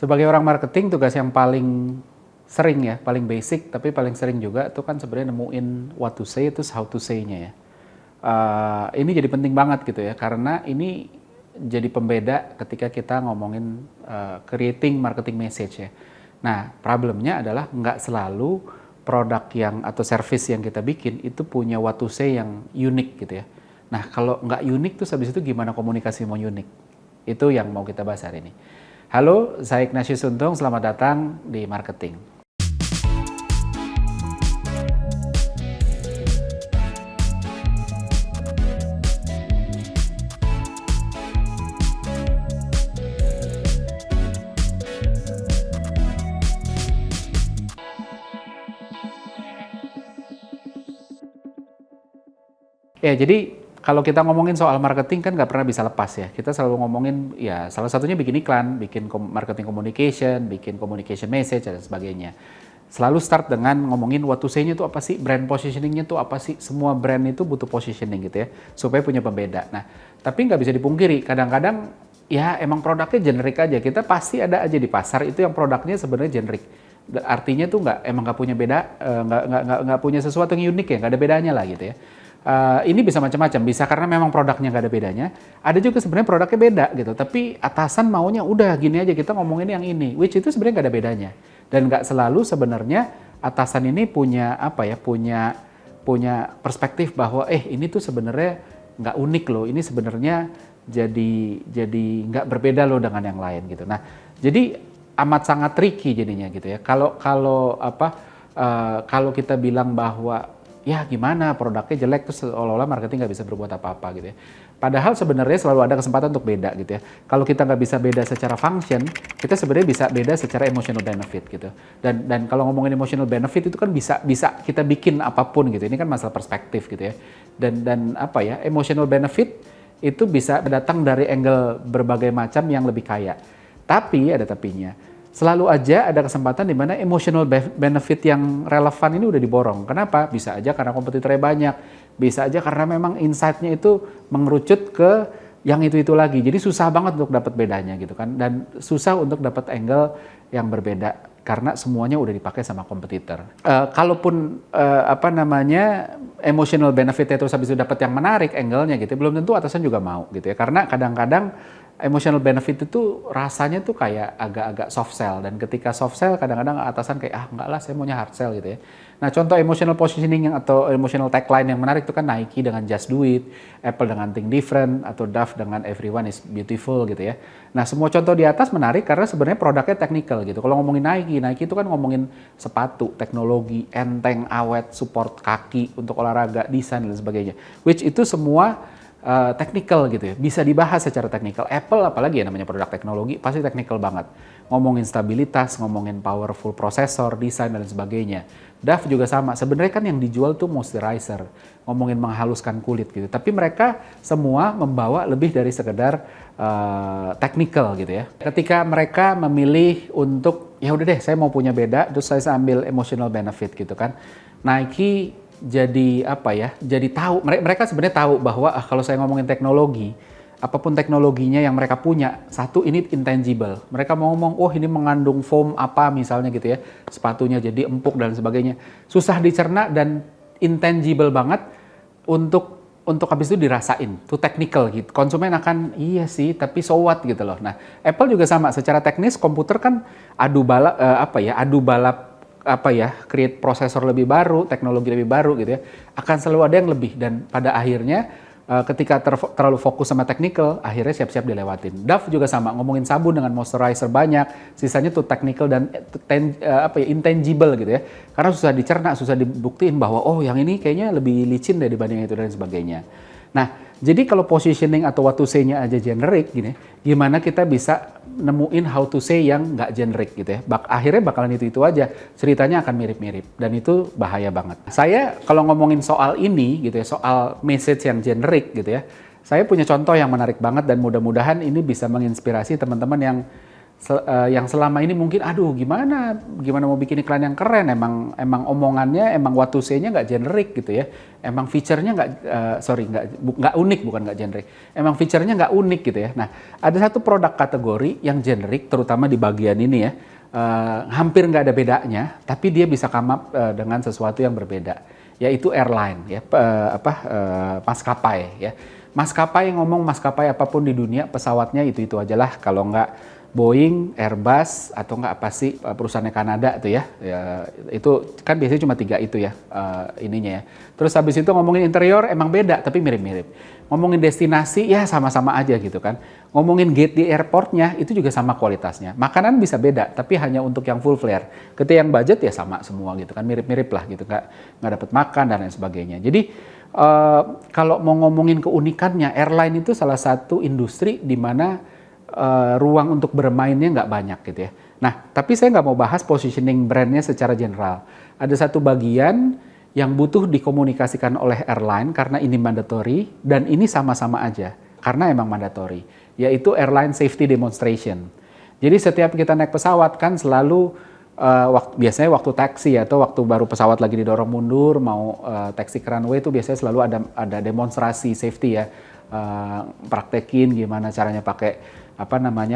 Sebagai orang marketing, tugas yang paling sering ya, paling basic, tapi paling sering juga itu kan sebenarnya nemuin what to say, terus how to say-nya ya. Ini jadi penting banget gitu ya, karena ini jadi pembeda ketika kita ngomongin creating marketing message ya. Nah, problemnya adalah nggak selalu produk yang atau service yang kita bikin itu punya what to say yang unik gitu ya. Nah, kalau nggak unik tuh habis itu gimana komunikasi mau unik? Itu yang mau kita bahas hari ini. Halo, saya Ignatius Untung, selamat datang di Marketing. Ya, jadi kalau kita ngomongin soal marketing kan nggak pernah bisa lepas ya. Kita selalu ngomongin ya salah satunya bikin iklan, bikin marketing communication, bikin communication message dan sebagainya. Selalu start dengan ngomongin what to say-nya itu apa sih, brand positioning-nya itu apa sih. Semua brand itu butuh positioning gitu ya, supaya punya pembeda. Nah, tapi nggak bisa dipungkiri, kadang-kadang ya emang produknya generik aja. Kita pasti ada aja di pasar itu yang produknya sebenarnya generik. Artinya tuh emang nggak punya beda, nggak punya sesuatu yang unik ya, nggak ada bedanya lah gitu ya. Ini bisa macam-macam, bisa karena memang produknya nggak ada bedanya. Ada juga sebenarnya produknya beda gitu, tapi atasan maunya udah gini aja kita ngomongin yang ini, which itu sebenarnya nggak ada bedanya. Dan nggak selalu sebenarnya atasan ini punya apa ya, punya perspektif bahwa ini tuh sebenarnya nggak unik loh, ini sebenarnya jadi nggak berbeda loh dengan yang lain gitu. Nah, jadi amat sangat tricky jadinya gitu ya. Kalau kita bilang bahwa ya gimana produknya jelek terus seolah-olah marketing nggak bisa berbuat apa-apa gitu ya. Padahal sebenarnya selalu ada kesempatan untuk beda gitu ya. Kalau kita nggak bisa beda secara function, kita sebenarnya bisa beda secara emotional benefit gitu. Dan kalau ngomongin emotional benefit itu kan bisa kita bikin apapun gitu. Ini kan masalah perspektif gitu ya. Dan emotional benefit itu bisa datang dari angle berbagai macam yang lebih kaya. Tapi ada tapinya. Selalu aja ada kesempatan di mana emotional benefit yang relevan ini udah diborong. Kenapa? Bisa aja karena kompetitornya banyak, bisa aja karena memang insight-nya itu mengerucut ke yang itu lagi. Jadi susah banget untuk dapat bedanya gitu kan, dan susah untuk dapat angle yang berbeda karena semuanya udah dipakai sama kompetitor. Kalaupun emotional benefit-nya terus habis itu dapat yang menarik angle-nya gitu, belum tentu atasan juga mau gitu ya. Karena kadang-kadang emotional benefit itu rasanya tuh kayak agak-agak soft sell, dan ketika soft sell kadang-kadang atasan kayak enggak lah, saya maunya hard sell gitu ya. Nah, contoh emotional positioning atau emotional tagline yang menarik itu kan Nike dengan Just Do It, Apple dengan Think Different, atau Dove dengan Everyone is Beautiful gitu ya. Nah, semua contoh di atas menarik karena sebenarnya produknya technical gitu. Kalau ngomongin Nike itu kan ngomongin sepatu, teknologi, enteng, awet, support kaki untuk olahraga, desain dan sebagainya. Which itu semua technical gitu ya, bisa dibahas secara technical. Apple apalagi ya namanya produk teknologi, pasti technical banget. Ngomongin stabilitas, ngomongin powerful processor, desain dan sebagainya. Dove juga sama, sebenarnya kan yang dijual tuh moisturizer, ngomongin menghaluskan kulit gitu. Tapi mereka semua membawa lebih dari sekedar technical gitu ya. Ketika mereka memilih untuk, ya udah deh saya mau punya beda, terus saya ambil emotional benefit gitu kan. Nike jadi jadi tahu, mereka sebenarnya tahu bahwa kalau saya ngomongin teknologi, apapun teknologinya yang mereka punya, satu ini intangible. Mereka mau ngomong, ini mengandung foam apa misalnya gitu ya, sepatunya jadi empuk dan sebagainya. Susah dicerna dan intangible banget untuk habis itu dirasain, tuh technical gitu. Konsumen akan iya sih, tapi so what gitu loh. Nah, Apple juga sama, secara teknis komputer kan adu balap create prosesor lebih baru, teknologi lebih baru gitu ya, akan selalu ada yang lebih, dan pada akhirnya ketika terlalu fokus sama technical, akhirnya siap-siap dilewatin. Dove juga sama, ngomongin sabun dengan moisturizer banyak, sisanya tuh technical dan intangible gitu ya, karena susah dicerna, susah dibuktiin bahwa yang ini kayaknya lebih licin dibanding itu dan sebagainya. Nah, jadi kalau positioning atau what to say-nya aja generic gini, gimana kita bisa nemuin how to say yang nggak generic gitu ya. Akhirnya bakalan itu aja, ceritanya akan mirip-mirip, dan itu bahaya banget. Saya kalau ngomongin soal ini gitu ya, soal message yang generic gitu ya, saya punya contoh yang menarik banget dan mudah-mudahan ini bisa menginspirasi teman-teman yang yang selama ini mungkin aduh gimana mau bikin iklan yang keren, emang omongannya emang what to say-nya nggak generik gitu ya, emang feature-nya nggak unik, bukan nggak generik, emang feature-nya nggak unik gitu ya. Nah, ada satu produk kategori yang generik terutama di bagian ini ya, hampir nggak ada bedanya, tapi dia bisa come up dengan sesuatu yang berbeda, yaitu airline ya, maskapai ya. Maskapai, ngomong maskapai apapun di dunia, pesawatnya itu aja lah, kalau nggak Boeing, Airbus, atau nggak apa sih perusahaannya Kanada tuh ya, itu kan biasanya cuma 3 itu ya ininya ya. Terus habis itu ngomongin interior emang beda tapi mirip-mirip. Ngomongin destinasi ya sama-sama aja gitu kan. Ngomongin gate di airportnya itu juga sama kualitasnya. Makanan bisa beda tapi hanya untuk yang full flare. Ketika yang budget ya sama semua gitu kan, mirip-mirip lah gitu, nggak dapat makan dan lain sebagainya. Jadi kalau mau ngomongin keunikannya, airline itu salah satu industri di mana ruang untuk bermainnya nggak banyak gitu ya. Nah, tapi saya nggak mau bahas positioning brandnya secara general. Ada satu bagian yang butuh dikomunikasikan oleh airline karena ini mandatory dan ini sama-sama aja karena emang mandatory, yaitu airline safety demonstration. Jadi setiap kita naik pesawat kan selalu biasanya waktu taksi atau waktu baru pesawat lagi didorong mundur mau taksi ke runway itu biasanya selalu ada demonstrasi safety ya, praktekin gimana caranya pakai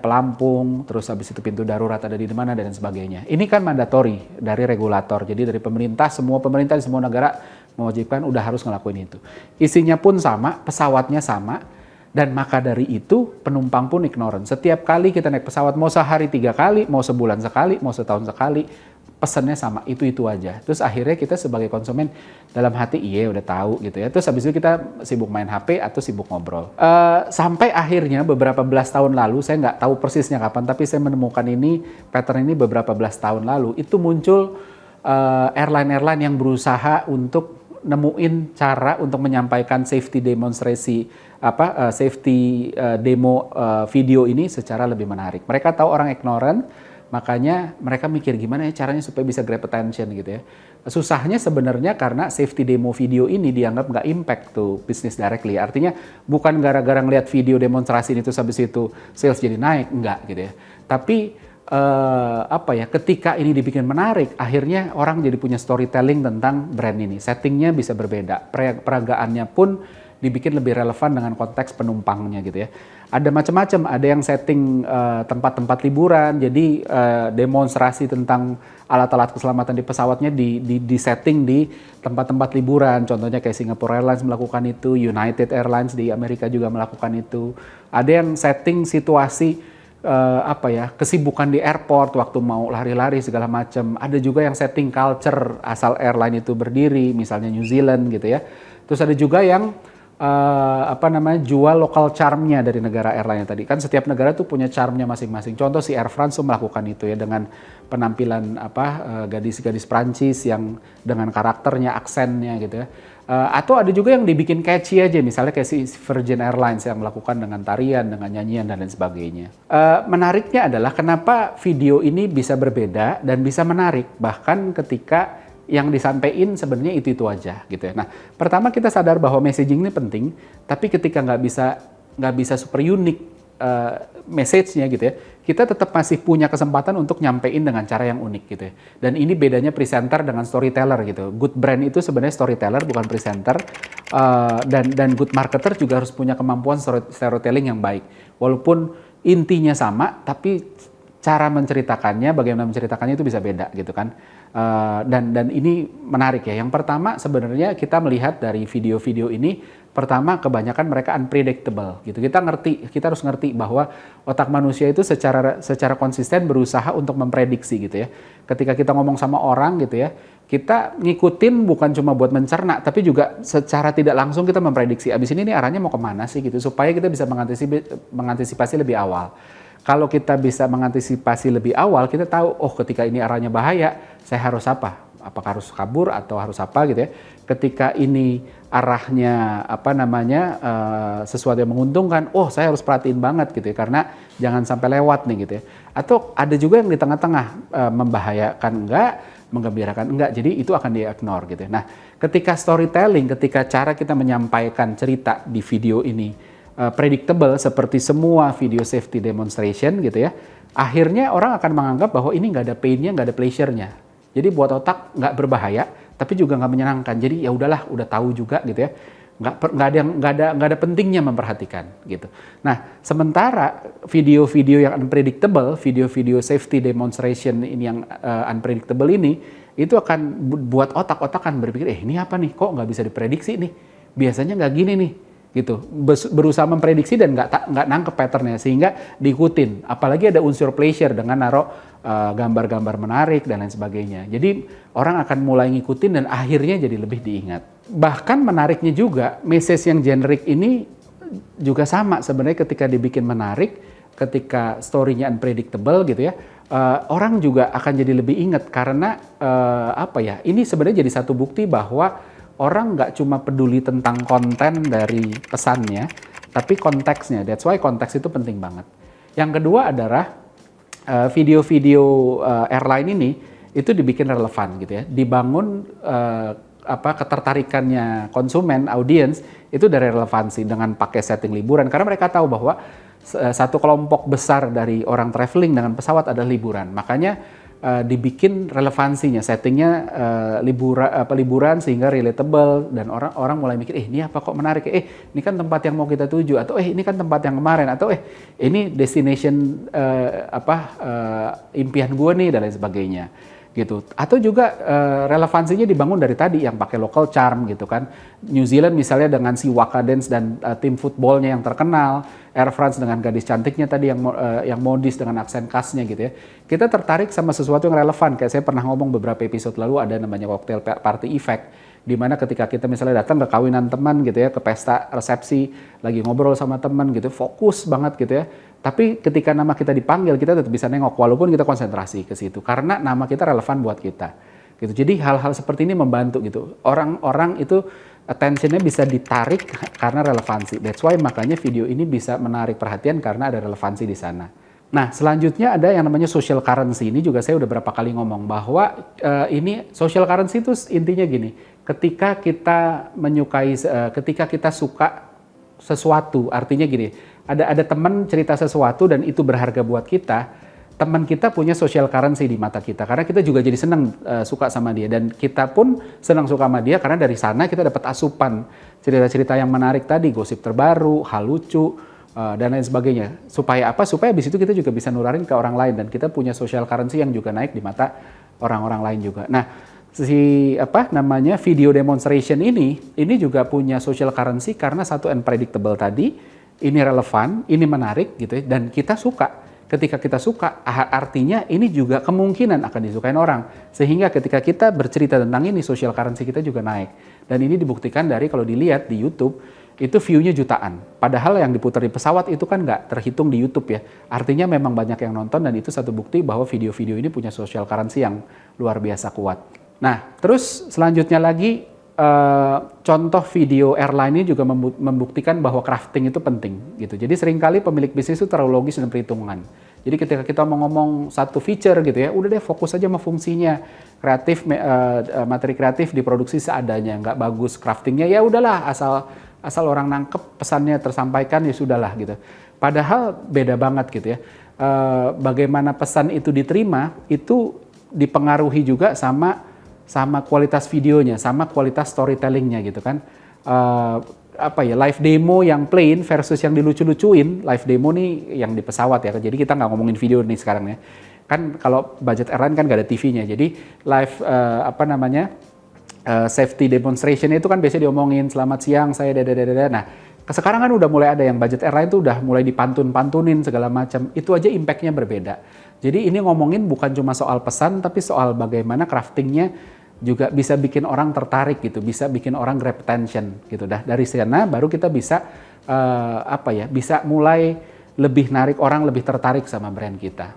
pelampung, terus habis itu pintu darurat ada di mana dan sebagainya. Ini kan mandatori dari regulator, jadi dari pemerintah, semua pemerintah di semua negara mewajibkan udah harus ngelakuin itu. Isinya pun sama, pesawatnya sama, dan maka dari itu penumpang pun ignorant. Setiap kali kita naik pesawat, mau sehari 3 kali, mau sebulan sekali, mau setahun sekali, pesannya sama, itu aja. Terus akhirnya kita sebagai konsumen dalam hati iya udah tahu gitu ya. Terus habis itu kita sibuk main HP atau sibuk ngobrol. Sampai akhirnya beberapa belas tahun lalu, saya nggak tahu persisnya kapan, tapi saya menemukan pattern ini beberapa belas tahun lalu, itu muncul airline-airline yang berusaha untuk nemuin cara untuk menyampaikan safety demonstrasi safety demo video ini secara lebih menarik. Mereka tahu orang ignorant, makanya mereka mikir gimana ya caranya supaya bisa grab attention gitu ya. Susahnya sebenarnya karena safety demo video ini dianggap nggak impact to business directly. Artinya bukan gara-gara ngeliat video demonstrasi ini terus habis itu sales jadi naik, enggak gitu ya. Tapi ketika ini dibikin menarik, akhirnya orang jadi punya storytelling tentang brand ini. Settingnya bisa berbeda, peragaannya pun dibikin lebih relevan dengan konteks penumpangnya gitu ya. Ada macam-macam, ada yang setting tempat-tempat liburan, jadi demonstrasi tentang alat-alat keselamatan di pesawatnya di setting di tempat-tempat liburan. Contohnya kayak Singapore Airlines melakukan itu, United Airlines di Amerika juga melakukan itu. Ada yang setting situasi kesibukan di airport waktu mau lari-lari segala macam. Ada juga yang setting culture asal airline itu berdiri, misalnya New Zealand gitu ya. Terus ada juga yang jual local charm-nya dari negara airline tadi. Kan setiap negara tuh punya charm-nya masing-masing. Contoh si Air France tuh melakukan itu ya dengan penampilan gadis-gadis Prancis yang dengan karakternya, aksennya gitu ya. Atau ada juga yang dibikin catchy aja, misalnya kayak si Virgin Airlines yang melakukan dengan tarian, dengan nyanyian dan lain sebagainya. Menariknya adalah kenapa video ini bisa berbeda dan bisa menarik bahkan ketika yang disampaikan sebenarnya itu aja gitu ya. Nah, pertama kita sadar bahwa messaging ini penting, tapi ketika nggak bisa super unik message-nya gitu ya, kita tetap masih punya kesempatan untuk nyampein dengan cara yang unik gitu ya. Dan ini bedanya presenter dengan storyteller gitu. Good brand itu sebenarnya storyteller bukan presenter, dan good marketer juga harus punya kemampuan storytelling yang baik. Walaupun intinya sama, tapi cara menceritakannya, bagaimana menceritakannya itu bisa beda gitu kan. Dan ini menarik ya. Yang pertama sebenarnya kita melihat dari video-video ini, pertama kebanyakan mereka unpredictable gitu. Kita harus ngerti bahwa otak manusia itu secara konsisten berusaha untuk memprediksi gitu ya. Ketika kita ngomong sama orang gitu ya, kita ngikutin bukan cuma buat mencerna, tapi juga secara tidak langsung kita memprediksi abis ini nih arahnya mau kemana sih gitu, supaya kita bisa mengantisipasi lebih awal. Kalau kita bisa mengantisipasi lebih awal, kita tahu, oh ketika ini arahnya bahaya, saya harus apa? Apakah harus kabur atau harus apa gitu ya. Ketika ini arahnya sesuatu yang menguntungkan, oh saya harus perhatiin banget gitu ya, karena jangan sampai lewat nih gitu ya. Atau ada juga yang di tengah-tengah, membahayakan enggak, menggembirakan enggak, jadi itu akan di-ignore gitu ya. Nah, ketika storytelling, ketika cara kita menyampaikan cerita di video ini predictable seperti semua video safety demonstration gitu ya, akhirnya orang akan menganggap bahwa ini nggak ada pain-nya, nggak ada pleasure-nya. Jadi buat otak nggak berbahaya, tapi juga nggak menyenangkan. Jadi ya udahlah, udah tahu juga gitu ya. Nggak ada pentingnya memperhatikan gitu. Nah, sementara video-video yang unpredictable, video-video safety demonstration ini yang unpredictable ini, itu akan buat otak-otak kan berpikir, ini apa nih? Kok nggak bisa diprediksi nih? Biasanya nggak gini nih, gitu. Berusaha memprediksi dan nggak nangkep patternnya sehingga diikutin. Apalagi ada unsur pleasure dengan naruh gambar-gambar menarik dan lain sebagainya. Jadi orang akan mulai ngikutin dan akhirnya jadi lebih diingat. Bahkan menariknya juga, message yang generik ini juga sama sebenarnya ketika dibikin menarik, ketika story-nya unpredictable gitu ya, orang juga akan jadi lebih ingat karena ini sebenarnya jadi satu bukti bahwa orang nggak cuma peduli tentang konten dari pesannya, tapi konteksnya. That's why konteks itu penting banget. Yang kedua adalah video-video airline ini itu dibikin relevan gitu ya, dibangun ketertarikannya konsumen, audiens itu dari relevansi dengan pakai setting liburan karena mereka tahu bahwa satu kelompok besar dari orang traveling dengan pesawat adalah liburan, makanya dibikin relevansinya, settingnya liburan sehingga relatable dan orang mulai mikir, ini apa kok menarik, ini kan tempat yang mau kita tuju, atau ini kan tempat yang kemarin, atau ini destination impian gue nih dan lain sebagainya gitu. Atau juga relevansinya dibangun dari tadi yang pakai local charm gitu kan. New Zealand misalnya dengan si Waka Dance dan tim footballnya yang terkenal, Air France dengan gadis cantiknya tadi yang modis dengan aksen khasnya gitu ya. Kita tertarik sama sesuatu yang relevan. Kayak saya pernah ngomong beberapa episode lalu ada namanya cocktail party effect, di mana ketika kita misalnya datang ke kawinan teman gitu ya, ke pesta resepsi, lagi ngobrol sama teman gitu, fokus banget gitu ya. Tapi ketika nama kita dipanggil, kita tetap bisa nengok walaupun kita konsentrasi ke situ karena nama kita relevan buat kita. Gitu. Jadi hal-hal seperti ini membantu gitu. Orang-orang itu attention-nya bisa ditarik karena relevansi. That's why makanya video ini bisa menarik perhatian karena ada relevansi di sana. Nah, selanjutnya ada yang namanya social currency. Ini juga saya udah berapa kali ngomong bahwa ini social currency itu intinya gini. Ketika kita menyukai, ketika kita suka sesuatu, artinya gini. Ada teman cerita sesuatu dan itu berharga buat kita, teman kita punya social currency di mata kita karena kita juga jadi senang suka sama dia dan kita pun senang suka sama dia karena dari sana kita dapat asupan cerita-cerita yang menarik tadi, gosip terbaru, hal lucu dan lain sebagainya. Supaya apa? Supaya habis itu kita juga bisa nularin ke orang lain dan kita punya social currency yang juga naik di mata orang-orang lain juga. Nah, video demonstration ini juga punya social currency karena satu unpredictable tadi. Ini relevan, ini menarik gitu ya, dan kita suka. Ketika kita suka, artinya ini juga kemungkinan akan disukain orang. Sehingga ketika kita bercerita tentang ini, social currency kita juga naik. Dan ini dibuktikan dari kalau dilihat di YouTube, itu view-nya jutaan. Padahal yang diputar di pesawat itu kan nggak terhitung di YouTube ya. Artinya memang banyak yang nonton dan itu satu bukti bahwa video-video ini punya social currency yang luar biasa kuat. Nah, terus selanjutnya lagi, contoh video airline ini juga membuktikan bahwa crafting itu penting gitu. Jadi seringkali pemilik bisnis itu terlalu logis dan perhitungan. Jadi ketika kita mau ngomong satu feature gitu ya, udah deh fokus aja sama fungsinya. Materi kreatif diproduksi seadanya, nggak bagus craftingnya ya udahlah asal orang nangkep pesannya tersampaikan ya sudahlah gitu. Padahal beda banget gitu ya. Bagaimana pesan itu diterima itu dipengaruhi juga sama kualitas videonya, sama kualitas storytellingnya gitu kan. Live demo yang plain versus yang dilucu-lucuin. Live demo nih yang di pesawat ya, jadi kita nggak ngomongin video nih sekarang ya. Kan kalau budget airline kan nggak ada TV-nya, jadi live safety demonstration itu kan biasanya diomongin selamat siang saya dadadadada. Nah, sekarang kan udah mulai ada yang budget airline tuh udah mulai dipantun-pantunin segala macam. Itu aja impact-nya berbeda. Jadi ini ngomongin bukan cuma soal pesan, tapi soal bagaimana craftingnya juga bisa bikin orang tertarik gitu, bisa bikin orang grab attention gitu. Dari sana baru kita bisa bisa mulai lebih narik orang, lebih tertarik sama brand kita.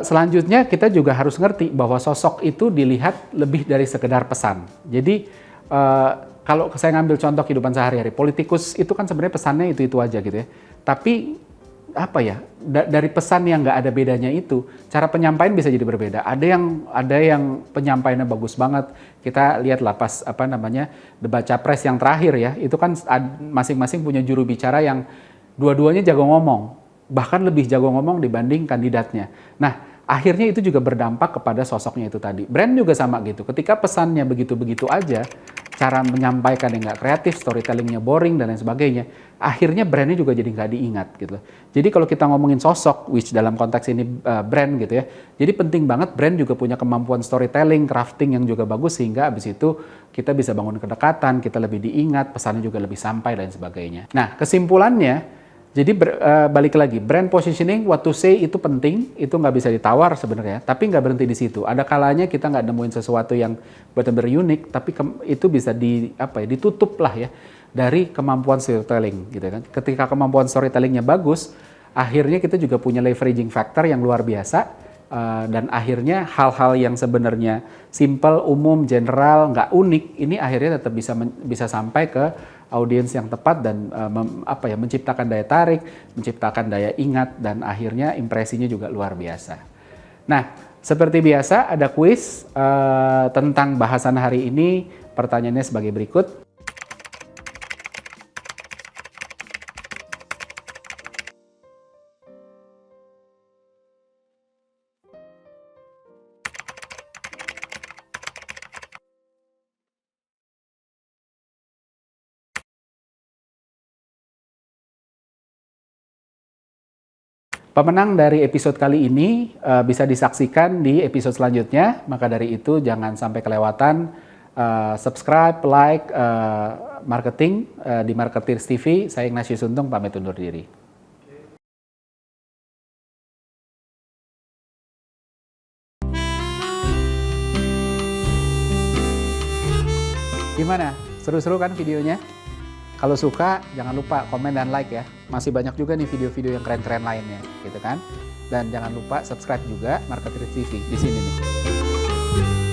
Selanjutnya kita juga harus ngerti bahwa sosok itu dilihat lebih dari sekedar pesan. Jadi kalau saya ngambil contoh kehidupan sehari-hari, politikus itu kan sebenarnya pesannya itu aja gitu ya. Tapi dari pesan yang nggak ada bedanya itu, cara penyampaian bisa jadi berbeda. Ada yang penyampaiannya bagus banget. Kita lihatlah pas debat capres yang terakhir ya, itu kan masing-masing punya juru bicara yang Dua-duanya jago ngomong, bahkan lebih jago ngomong dibanding kandidatnya. Nah, akhirnya itu juga berdampak kepada sosoknya itu tadi. Brand juga sama gitu. Ketika pesannya begitu-begitu aja, cara menyampaikan yang nggak kreatif, storytellingnya boring dan lain sebagainya, akhirnya brandnya juga jadi nggak diingat gitu. Jadi kalau kita ngomongin sosok, which dalam konteks ini brand gitu ya, jadi penting banget brand juga punya kemampuan storytelling, crafting yang juga bagus sehingga abis itu kita bisa bangun kedekatan, kita lebih diingat, pesannya juga lebih sampai dan sebagainya. Nah, kesimpulannya, jadi balik lagi, brand positioning, what to say itu penting, itu nggak bisa ditawar sebenarnya, tapi nggak berhenti di situ. Ada kalanya kita nggak nemuin sesuatu yang benar-benar unik, tapi itu bisa ditutup lah ya dari kemampuan storytelling gitu kan. Ketika kemampuan storytellingnya bagus, akhirnya kita juga punya leveraging factor yang luar biasa. Dan akhirnya hal-hal yang sebenarnya simple, umum, general, nggak unik, ini akhirnya tetap bisa sampai ke audiens yang tepat dan menciptakan daya tarik, menciptakan daya ingat, dan akhirnya impresinya juga luar biasa. Nah, seperti biasa ada kuis tentang bahasan hari ini. Pertanyaannya sebagai berikut. Pemenang dari episode kali ini bisa disaksikan di episode selanjutnya, maka dari itu jangan sampai kelewatan subscribe, like, marketing di Marketers TV. Saya Ignatius Untung, pamit undur diri. Gimana? Seru-seru kan videonya? Kalau suka, jangan lupa komen dan like ya. Masih banyak juga nih video-video yang keren-keren lainnya, gitu kan. Dan jangan lupa subscribe juga Marketers TV di sini nih.